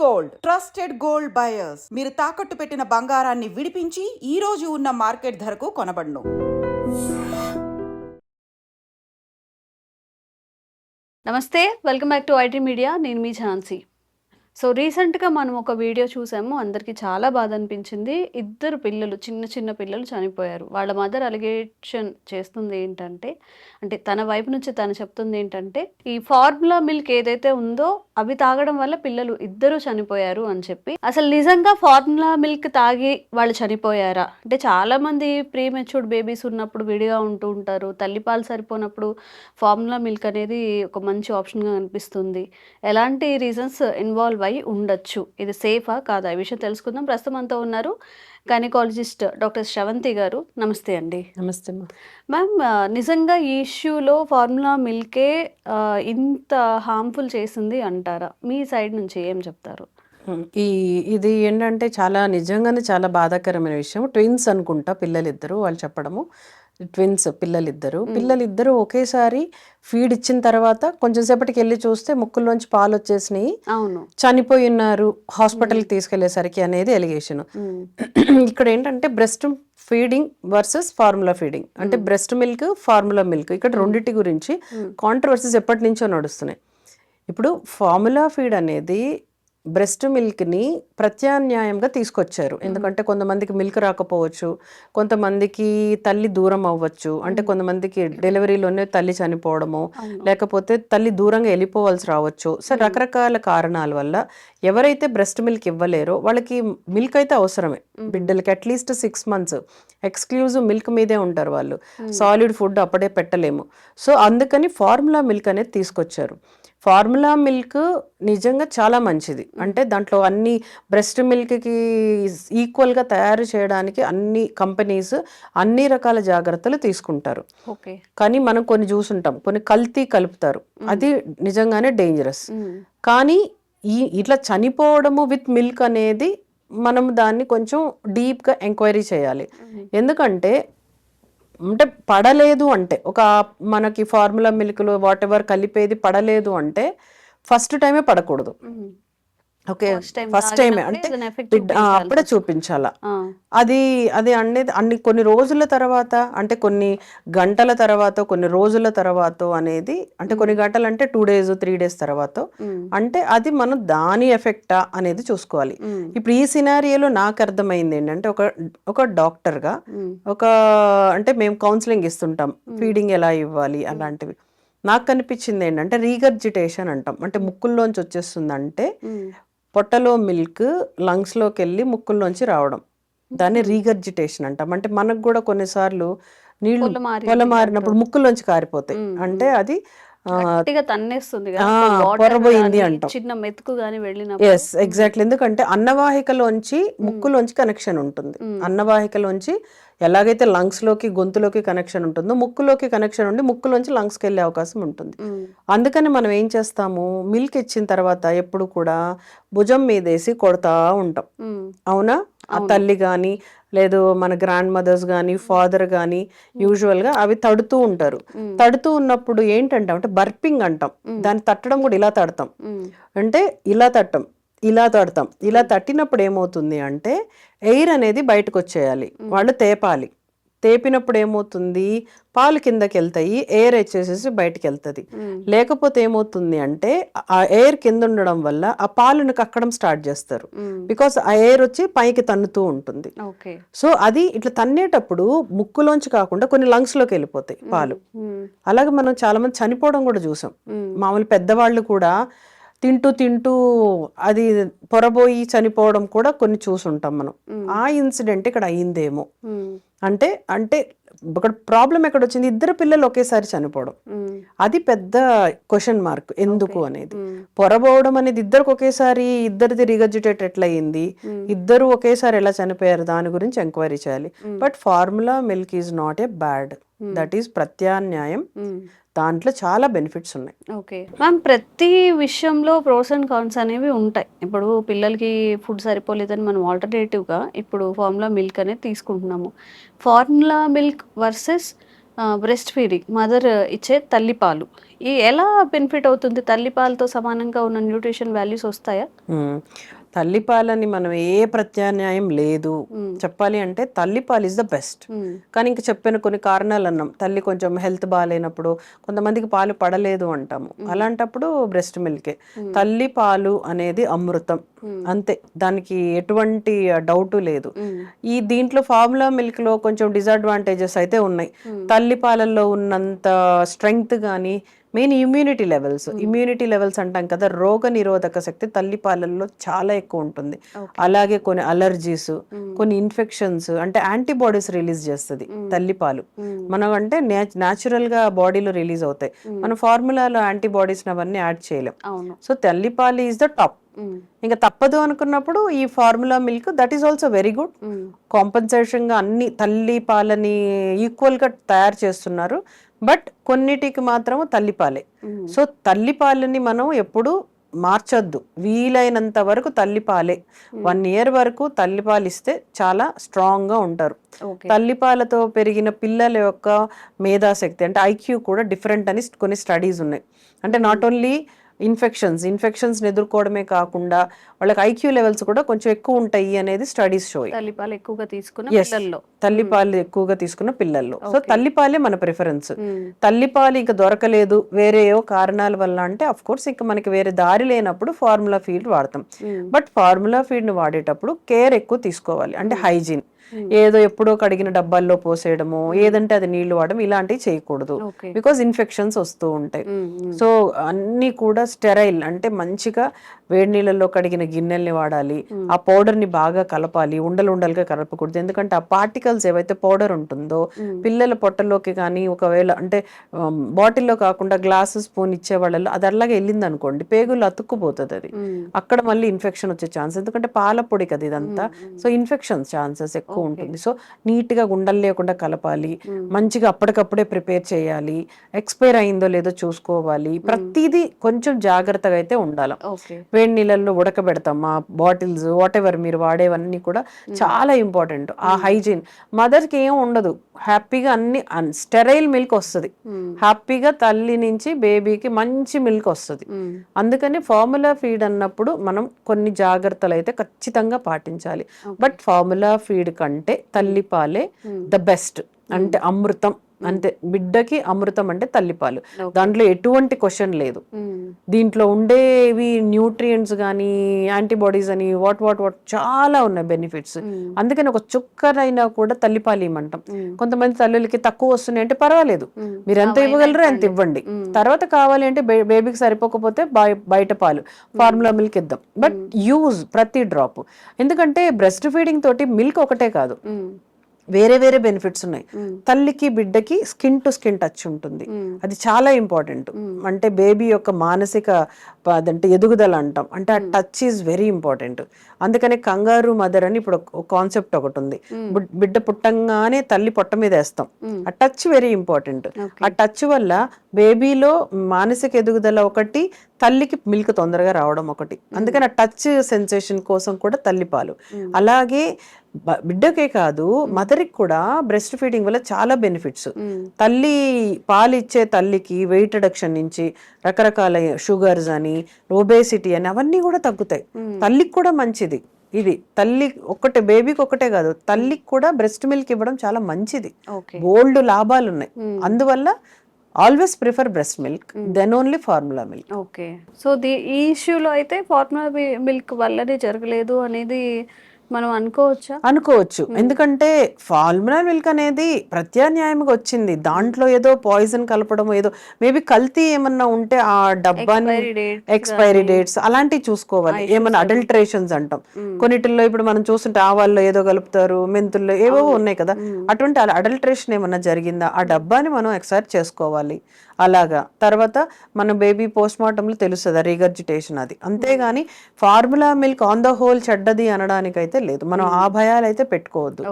Gold trusted gold buyers మీరు తాకట్టు పెట్టిన బంగారాన్ని విడిపించి ఈ రోజు ఉన్న మార్కెట్ ధరకు కొనబడును. నమస్తే, welcome back to IT media. నేను మీ ఝాన్సీ. సో రీసెంట్గా మనం ఒక వీడియో చూసాము, అందరికీ చాలా బాధ అనిపించింది. ఇద్దరు పిల్లలు, చిన్న చిన్న పిల్లలు చనిపోయారు. వాళ్ళ మదర్ అలిగేషన్ చేస్తుంది ఏంటంటే, అంటే తన వైపు నుంచి తను చెప్తుంది ఏంటంటే, ఈ ఫార్ములా మిల్క్ ఏదైతే ఉందో అవి తాగడం వల్ల పిల్లలు ఇద్దరు చనిపోయారు అని చెప్పి. అసలు నిజంగా ఫార్ములా మిల్క్ తాగి వాళ్ళు చనిపోయారా? అంటే చాలా మంది ప్రీ మెచ్యూర్డ్ బేబీస్ ఉన్నప్పుడు విడిగా ఉంటూ ఉంటారు. తల్లిపాలు సరిపోనప్పుడు ఫార్ములా మిల్క్ అనేది ఒక మంచి ఆప్షన్గా అనిపిస్తుంది. ఎలాంటి రీజన్స్ ఇన్వాల్వ్ అయి ఉండొచ్చు, ఇది సేఫా కాదా, ఈ విషయం తెలుసుకుందాం. ప్రస్తుతం అంతా ఉన్నారు గైనకాలజిస్ట్ డాక్టర్ శ్రవంతి గారు. నమస్తే అండి. నమస్తే మ్యామ్, నిజంగా ఈ ఇష్యూలో ఫార్ములా మిల్కే ఇంత హార్మ్ఫుల్ చేసింది అంటారా? మీ సైడ్ నుంచి ఏం చెప్తారు? ఇది ఏంటంటే చాలా నిజంగానే చాలా బాధాకరమైన విషయం. ట్విన్స్ అనుకుంటా పిల్లలిద్దరు, వాళ్ళు చెప్పడము ట్విన్స్ పిల్లలిద్దరు ఒకేసారి ఫీడ్ ఇచ్చిన తర్వాత కొంచెం సేపటికి వెళ్ళి చూస్తే ముక్కుల్లోంచి పాలు వచ్చేసినాయి, అవును, చనిపోయి ఉన్నారు హాస్పిటల్కి తీసుకెళ్లేసరికి అనేది ఎలిగేషన్. ఇక్కడ ఏంటంటే breast feeding versus formula feeding, అంటే బ్రెస్ట్ మిల్క్ ఫార్ములా మిల్క్, ఇక్కడ రెండింటి గురించి కాంట్రవర్సీస్ ఎప్పటి నుంచో నడుస్తున్నాయి. ఇప్పుడు ఫార్ములా ఫీడ్ అనేది బ్రెస్ట్ మిల్క్ని ప్రత్యామ్నాయంగా తీసుకొచ్చారు. ఎందుకంటే కొంతమందికి మిల్క్ రాకపోవచ్చు, కొంతమందికి తల్లి దూరం అవ్వచ్చు, అంటే కొంతమందికి డెలివరీలోనే తల్లి చనిపోవడము, లేకపోతే తల్లి దూరంగా వెళ్ళిపోవాల్సి రావచ్చు. సో రకరకాల కారణాల వల్ల ఎవరైతే బ్రెస్ట్ మిల్క్ ఇవ్వలేరో వాళ్ళకి మిల్క్ అయితే అవసరమే. బిడ్డలకి అట్లీస్ట్ 6 months ఎక్స్క్లూజివ్ మిల్క్ మీదే ఉంటారు వాళ్ళు, సాలిడ్ ఫుడ్ అప్పుడే పెట్టలేము. సో అందుకని ఫార్ములా మిల్క్ అనేది తీసుకొచ్చారు. ఫార్ములా మిల్క్ నిజంగా చాలా మంచిది. అంటే దాంట్లో అన్ని బ్రెస్ట్ మిల్క్కి ఈక్వల్గా తయారు చేయడానికి అన్ని కంపెనీస్ అన్ని రకాల జాగ్రత్తలు తీసుకుంటారు. కానీ మనం కొన్ని చూసుంటాం, కొన్ని కల్తీ కలుపుతారు, అది నిజంగానే డేంజరస్. కానీ ఇట్లా చనిపోవడము విత్ మిల్క్ అనేది మనం దాన్ని కొంచెం డీప్గా ఎంక్వైరీ చేయాలి. ఎందుకంటే పడలేదు అంటే, ఒక మనకి ఫార్ములా మిల్క్లో వాట్ ఎవర్ కలిపేది పడలేదు అంటే ఫస్ట్ టైమే పడకూడదు. ఓకే, ఫస్ట్ టైమే అంటే అప్పుడే చూపించాలా. అది అనేది కొన్ని రోజుల తర్వాత, అంటే కొన్ని గంటల తర్వాత, కొన్ని రోజుల తర్వాత అనేది, అంటే కొన్ని గంటలు అంటే 2 days 3 days తర్వాత, అంటే అది మనం దాని ఎఫెక్టా అనేది చూసుకోవాలి. ఇప్పుడు ఈ సినారియోలో నాకు అర్థమైంది ఏంటంటే, ఒక డాక్టర్గా అంటే మేము కౌన్సిలింగ్ ఇస్తుంటాం, ఫీడింగ్ ఎలా ఇవ్వాలి అలాంటివి. నాకు కనిపించింది ఏంటంటే రీగర్జిటేషన్ అంటాం, అంటే ముక్కుల్లోంచి వచ్చేస్తుందంటే పొట్టలో మిల్క్ లంగ్స్లోకి వెళ్ళి ముక్కుల్లోంచి రావడం, దాన్ని రీగర్జిటేషన్ అంటాం. అంటే మనకు కూడా కొన్నిసార్లు నీళ్లు పొలమారినప్పుడు ముక్కుల్లోంచి కారిపోతాయి, అంటే అది పొరబోయింది అంటాం. Yes, exactly. ఎందుకంటే అన్నవాహికలోంచి ముక్కులోంచి కనెక్షన్ ఉంటుంది. అన్నవాహికలోంచి ఎలాగైతే లంగ్స్ లోకి గొంతులోకి కనెక్షన్ ఉంటుందో ముక్కులోకి కనెక్షన్ ఉండి ముక్కులోంచి లంగ్స్కి వెళ్ళే అవకాశం ఉంటుంది. అందుకని మనం ఏం చేస్తాము, మిల్క్ ఇచ్చిన తర్వాత ఎప్పుడు కూడా భుజం మీదేసి కొడతా ఉంటాం, అవునా? ఆ తల్లి కానీ లేదు మన గ్రాండ్ మదర్స్ కానీ ఫాదర్ కానీ యూజువల్గా అవి తడుతూ ఉంటారు. తడుతూ ఉన్నప్పుడు ఏంటంటాం అంటే బర్పింగ్ అంటాం, దాన్ని తట్టడం కూడా ఇలా తడతాం, అంటే ఇలా తడతాం. ఇలా తట్టినప్పుడు ఏమవుతుంది అంటే ఎయిర్ అనేది బయటకు వచ్చేయాలి, వాళ్ళు తేపాలి. తేపినప్పుడు ఏమవుతుంది, పాలు కిందకి వెళ్తాయి, ఎయిర్ వచ్చేసేసి బయటకు వెళ్తుంది. లేకపోతే ఏమవుతుంది అంటే ఆ ఎయిర్ కింద ఉండడం వల్ల ఆ పాలును కక్కడం స్టార్ట్ చేస్తారు, బికాస్ ఆ ఎయిర్ వచ్చి పైకి తన్నుతూ ఉంటుంది. సో అది ఇట్లా తన్నేటప్పుడు ముక్కులోంచి కాకుండా కొన్ని లంగ్స్ లోకి వెళ్ళిపోతాయి పాలు. అలాగే మనం చాలా మంది చనిపోవడం కూడా చూసాం. మామూలు పెద్దవాళ్ళు కూడా తింటూ అది పొరబోయి చనిపోవడం కూడా కొన్ని చూసుంటాం మనం. ఆ ఇన్సిడెంట్ ఇక్కడ అయిందేమో. అంటే ఇక్కడ ప్రాబ్లం ఎక్కడ వచ్చింది, ఇద్దరు పిల్లలు ఒకేసారి చనిపోవడం, అది పెద్ద క్వశ్చన్ మార్క్ ఎందుకు అనేది. పొరబోవడం అనేది ఇద్దరికి ఒకేసారి, ఇద్దరిది రిగర్జిటేట్ ఎట్లా అయింది, ఇద్దరు ఒకేసారి ఎలా చనిపోయారు, దాని గురించి ఎంక్వైరీ చేయాలి. But formula milk is not a bad, that is ప్రత్యామ్నాయం, దాంట్లో చాలా బెనిఫిట్స్ ఉన్నాయి. ఓకే మ్యామ్, ప్రతి విషయంలో ప్రోస్ అండ్ కాన్స్ అనేవి ఉంటాయి. ఇప్పుడు పిల్లలకి ఫుడ్ సరిపోలేదని మనం ఆల్టర్నేటివ్గా ఇప్పుడు ఫార్ములా మిల్క్ అనేది తీసుకుంటున్నాము. Formula milk versus breast feeding mother ఇచ్చే తల్లిపాలు ఎలా బెనిఫిట్ అవుతుంది? తల్లిపాలతో సమానంగా ఉన్న న్యూట్రిషన్ వాల్యూస్ వస్తాయా? మ్మ్. తల్లిపాలని మనం ఏ ప్రత్యామ్నాయం లేదు. చెప్పాలి అంటే తల్లిపాలు ఇస్ ద బెస్ట్. కానీ ఇంక చెప్పిన కొన్ని కారణాలు అన్నాం. తల్లి కొంచెం హెల్త్ బాగాలేనప్పుడు కొంతమందికి పాలు పడలేదు అంటాము. అలాంటప్పుడు బ్రెస్ట్ మిల్కే. తల్లి పాలు అనేది అమృతం, అంతే, దానికి ఎటువంటి డౌట్ లేదు. ఈ దీంట్లో ఫార్ములా మిల్క్ లో కొంచెం డిసడ్వాంటేజెస్ అయితే ఉన్నాయి. తల్లి పాలల్లో ఉన్నంత స్ట్రెంగ్త్ కానీ, మెయిన్ ఇమ్యూనిటీ లెవెల్స్ అంటాం కదా, రోగ నిరోధక శక్తి తల్లి పాలల్లో చాలా ఎక్కువ ఉంటుంది. అలాగే కొన్ని అలర్జీస్, కొన్ని ఇన్ఫెక్షన్స్, అంటే యాంటీబాడీస్ రిలీజ్ చేస్తుంది తల్లిపాలు. మనం అంటే న్యాచురల్ గా బాడీలో రిలీజ్ అవుతాయి. మనం ఫార్ములాలో యాంటీబాడీస్ అవన్నీ యాడ్ చేయలేం. సో తల్లిపాలు ఈజ్ ద టాప్. ఇంకా తప్పదు అనుకున్నప్పుడు ఈ formula milk, that is also very good. Compensation గా అన్ని తల్లి పాలని ఈక్వల్ గా తయారు చేస్తున్నారు. బట్ కొన్నిటికి మాత్రము తల్లిపాలే. సో తల్లిపాలని మనం ఎప్పుడు మార్చొద్దు. వీలైనంత వరకు తల్లిపాలే. 1 year వరకు తల్లిపాలు ఇస్తే చాలా స్ట్రాంగ్ గా ఉంటారు. తల్లిపాలతో పెరిగిన పిల్లల యొక్క మేధాశక్తి అంటే ఐక్యూ కూడా డిఫరెంట్ అని కొన్ని స్టడీస్ ఉన్నాయి. అంటే నాట్ ఓన్లీ ఇన్ఫెక్షన్స్ ఎదుర్కోవడమే కాకుండా వాళ్ళకి ఐక్యూ లెవెల్స్ కూడా కొంచెం ఎక్కువ ఉంటాయి అనేది స్టడీస్ షో. తల్లిపాలు ఎక్కువగా తీసుకున్న పిల్లల్లో సో తల్లిపాలే మన ప్రిఫరెన్స్. తల్లిపాలు ఇంకా దొరకలేదు వేరే ఏవో కారణాల వల్ల అంటే అఫ్ కోర్స్ ఇంకా మనకి వేరే దారి లేనప్పుడు ఫార్ములా ఫీడ్ వాడతాం. బట్ ఫార్ములా ఫీడ్ ని వాడేటప్పుడు కేర్ ఎక్కువ తీసుకోవాలి. అంటే హైజీన్, ఏదో ఎప్పుడో కడిగిన డబ్బాల్లో పోసేయడము, ఏదంటే అది నీళ్లు వాడడం, ఇలాంటివి చేయకూడదు. బికాజ్ ఇన్ఫెక్షన్స్ వస్తూ ఉంటాయి. సో అన్ని కూడా స్టెరైల్, అంటే మంచిగా వేడి నీళ్ళల్లో కడిగిన గిన్నెల్ని వాడాలి. ఆ పౌడర్ ని బాగా కలపాలి, ఉండలుగా కలపకూడదు. ఎందుకంటే ఆ పార్టికల్స్ ఏవైతే పౌడర్ ఉంటుందో పిల్లల పొట్టలోకి కానీ, ఒకవేళ అంటే బాటిల్లో కాకుండా గ్లాస్ స్పూన్ ఇచ్చే వాళ్ళలో అది అలాగే వెళ్ళింది అనుకోండి, పేగులు అతుక్కుపోతుంది. అది అక్కడ మళ్ళీ ఇన్ఫెక్షన్ వచ్చే ఛాన్స్, ఎందుకంటే పాల పొడి కదా ఇదంతా. సో ఇన్ఫెక్షన్ ఛాన్సెస్ ఎక్కువ ఉంటుంది. సో నీట్ గా గుండలు లేకుండా కలపాలి, మంచిగా అప్పటికప్పుడే ప్రిపేర్ చేయాలి, ఎక్స్పైర్ అయిందో లేదో చూసుకోవాలి. ప్రతిదీ కొంచెం జాగ్రత్తగా అయితే ఉండాలి. వేడి నీళ్ళల్లో ఉడకబెడతాం ఆ బాటిల్స్, వాట్ ఎవర్ మీరు వాడేవన్నీ కూడా చాలా ఇంపార్టెంట్. ఆ హైజీన్, మదర్ కి ఏం ఉండదు, హ్యాపీగా అన్ని స్టెరైల్ మిల్క్ వస్తుంది. హ్యాపీగా తల్లి నుంచి బేబీకి మంచి మిల్క్ వస్తుంది. అందుకని ఫార్ములా ఫీడ్ అన్నప్పుడు మనం కొన్ని జాగ్రత్తలు అయితే ఖచ్చితంగా పాటించాలి. బట్ ఫార్ములా ఫీడ్ కంటే తల్లిపాలే ద బెస్ట్. అంటే అమృతం, అంతే. బిడ్డకి అమృతం అంటే తల్లిపాలు, దాంట్లో ఎటువంటి క్వశ్చన్ లేదు. దీంట్లో ఉండేవి న్యూట్రియంట్స్ కానీ, యాంటీబాడీస్ అని వాట్ చాలా ఉన్నాయి బెనిఫిట్స్. అందుకని ఒక చుక్కనైనా కూడా తల్లిపాలు ఇవ్వమంటాం. కొంతమంది తల్లులకి తక్కువ వస్తున్నాయి అంటే పర్వాలేదు, మీరు ఎంత ఇవ్వగలరో ఎంత ఇవ్వండి. తర్వాత కావాలి అంటే బేబీకి సరిపోకపోతే బయట పాలు ఫార్ములా మిల్క్ ఇద్దాం. బట్ యూజ్ ప్రతి డ్రాప్. ఎందుకంటే బ్రెస్ట్ ఫీడింగ్ తోటి మిల్క్ ఒకటే కాదు, వేరే వేరే బెనిఫిట్స్ ఉన్నాయి. తల్లికి బిడ్డకి స్కిన్ టు స్కిన్ టచ్ ఉంటుంది, అది చాలా ఇంపార్టెంట్. అంటే బేబీ యొక్క మానసిక అంటే ఎదుగుదల అంటాం, అంటే ఆ టచ్ ఈజ్ వెరీ ఇంపార్టెంట్. అందుకనే కంగారు మదర్ అని ఇప్పుడు ఒక కాన్సెప్ట్ ఒకటి ఉంది. బిడ్డ పుట్టంగానే తల్లి పొట్ట మీద వేస్తాం, ఆ టచ్ వెరీ ఇంపార్టెంట్. ఆ టచ్ వల్ల బేబీలో మానసిక ఎదుగుదల ఒకటి, తల్లికి మిల్క్ తొందరగా రావడం ఒకటి. అందుకని ఆ టచ్ సెన్సేషన్ కోసం కూడా తల్లిపాలు. అలాగే బిడ్డకే కాదు మదర్కి కూడా బ్రెస్ట్ ఫీడింగ్ వల్ల చాలా బెనిఫిట్స్. తల్లి పాలు ఇచ్చే తల్లికి వెయిట్ రిడక్షన్ నుంచి రకరకాల షుగర్స్ అని, ఒబేసిటీ అని అవన్నీ కూడా తగ్గుతాయి. తల్లికి కూడా మంచిది ఇది. తల్లి ఒక్కటే, బేబీకి ఒక్కటే కాదు, తల్లికి కూడా బ్రెస్ట్ మిల్క్ ఇవ్వడం చాలా మంచిది. బోల్డ్ లాభాలు ఉన్నాయి. అందువల్ల always prefer breast milk, then only formula milk. Okay. So ఈ ఇష్యూలో అయితే ఫార్ములా మిల్క్ వల్లనే జరగలేదు అనేది మనం అనుకోవచ్చు. ఎందుకంటే ఫార్ములా మిల్క్ అనేది ప్రత్యామ్నాయంగా వచ్చింది. దాంట్లో ఏదో పాయిజన్ కలపడం, ఏదో మేబీ కల్తీ ఏమన్నా ఉంటే ఆ డబ్బాని ఎక్స్పైరీ డేట్స్ అలాంటివి చూసుకోవాలి. ఏమన్నా అడల్టరేషన్స్ అంటాం కొన్నిటిల్లో, ఇప్పుడు మనం చూస్తుంటే ఆవాల్లో ఏదో కలుపుతారు, మెంతుల్లో ఏవో ఉన్నాయి కదా, అటువంటి అడల్టరేషన్ ఏమన్నా జరిగిందా ఆ డబ్బాని మనం ఎక్స్పైర్ చేసుకోవాలి. అలాగా తర్వాత మన బేబీ పోస్ట్ మార్టంలో తెలుస్తుంది రిగర్జిటేషన్ అది. అంతేగాని formula milk on the whole చెడ్డది అనడానికి అయితే లేదు. మనం ఆ భయాలు అయితే పెట్టుకోవద్దు.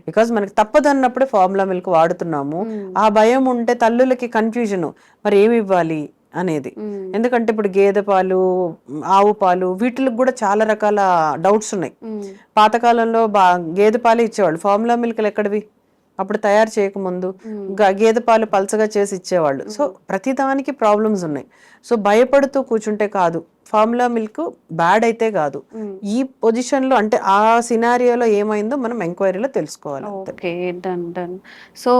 బికాజ్ మనకి తప్పదు అన్నప్పుడే ఫార్ములా మిల్క్ వాడుతున్నాము. ఆ భయం ఉంటే తల్లులకి కన్ఫ్యూజన్, మరి ఏమి ఇవ్వాలి అనేది. ఎందుకంటే ఇప్పుడు గేదె పాలు, ఆవు పాలు, వీటికి కూడా చాలా రకాల డౌట్స్ ఉన్నాయి. పాతకాలంలో గేదె పాలు ఇచ్చేవాళ్ళు, ఫార్ములా మిల్క్లు ఎక్కడివి? అప్పుడు తయారు చేయకముందు గేదె పాలు పలచగా చేసి ఇచ్చేవాళ్ళు. సో ప్రతిదానికి ప్రాబ్లమ్స్ ఉన్నాయి. సో భయపడుతూ కూర్చుంటే కాదు. ఫార్ములా మిల్క్ బ్యాడ్ అయితే కాదు. ఈ పొజిషన్లో అంటే ఆ సినారియోలో ఏమైందో మనం ఎంక్వైరీలో తెలుసుకోవాలి. Okay, done done. సో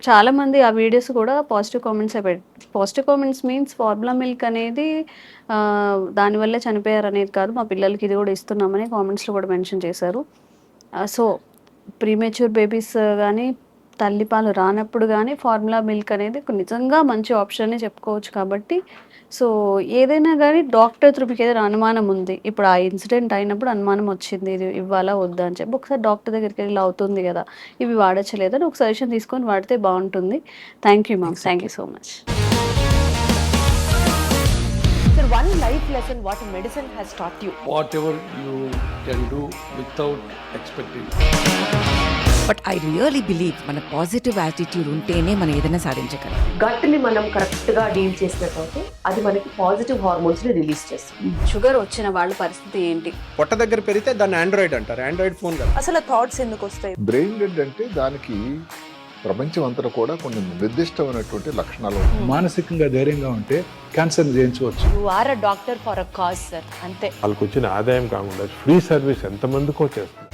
చాలా మంది ఆ వీడియోస్ కూడా positive comments means formula milk అనేది దానివల్లే చనిపోయారు అనేది కాదు, మా పిల్లలకి ఇది కూడా ఇస్తున్నామని కామెంట్స్లో కూడా మెన్షన్ చేశారు. సో ప్రీమెచ్యూర్ బేబీస్ కానీ తల్లిపాలు రానప్పుడు కానీ ఫార్ములా మిల్క్ అనేది నిజంగా మంచి ఆప్షన్ చెప్పుకోవచ్చు. కాబట్టి సో ఏదైనా కానీ డాక్టర్ త్రూ మీకు ఏదైనా అనుమానం ఉంది, ఇప్పుడు ఆ ఇన్సిడెంట్ అయినప్పుడు అనుమానం వచ్చింది ఇది ఇవ్వాలా వద్దా అని చెప్పి ఒకసారి డాక్టర్ దగ్గరికి వెళ్ళి అవుతుంది కదా ఇవి వాడచ్చలేదని ఒక సజెషన్ తీసుకొని వాడితే బాగుంటుంది. Thank you ma'am, thank you so much. One life lesson what medicine has taught you. Whatever you can do without expecting. But I really believe మన పాజిటివ్ యాటిట్యూడ్ ఉంటేనే మనం ఏదైనా సాధించగలం. గట్ ని మనం కరెక్ట్ గా డీల్ చేసినట్లయితే అది మనకి పాజిటివ్ హార్మోన్స్ ని రిలీజ్ చేస్తుంది. షుగర్ వచ్చిన వాళ్ళ పరిస్థితి ఏంటి? పొట్ట దగ్గర పెరిగితే దాన్ని ఆండ్రాయిడ్ అంటారు. ఆండ్రాయిడ్ ఫోన్ కదా. అసలు థాట్స్ ఎందుకు వస్తాయి? బ్రెయిన్ డెడ్ అంటే దానికి ప్రపంచం అంతా కూడా కొన్ని నిర్దిష్టమైనటువంటి లక్షణాలు ఉంటాయి. మానసికంగా ధైర్యంగా ఉంటే క్యాన్సర్ జయించవచ్చు. You are a doctor for a cause sir, అంతే. వాళ్ళకి వచ్చిన ఆదాయం కాకుండా ఫ్రీ సర్వీస్ ఎంతమందికో చేస్తుంది.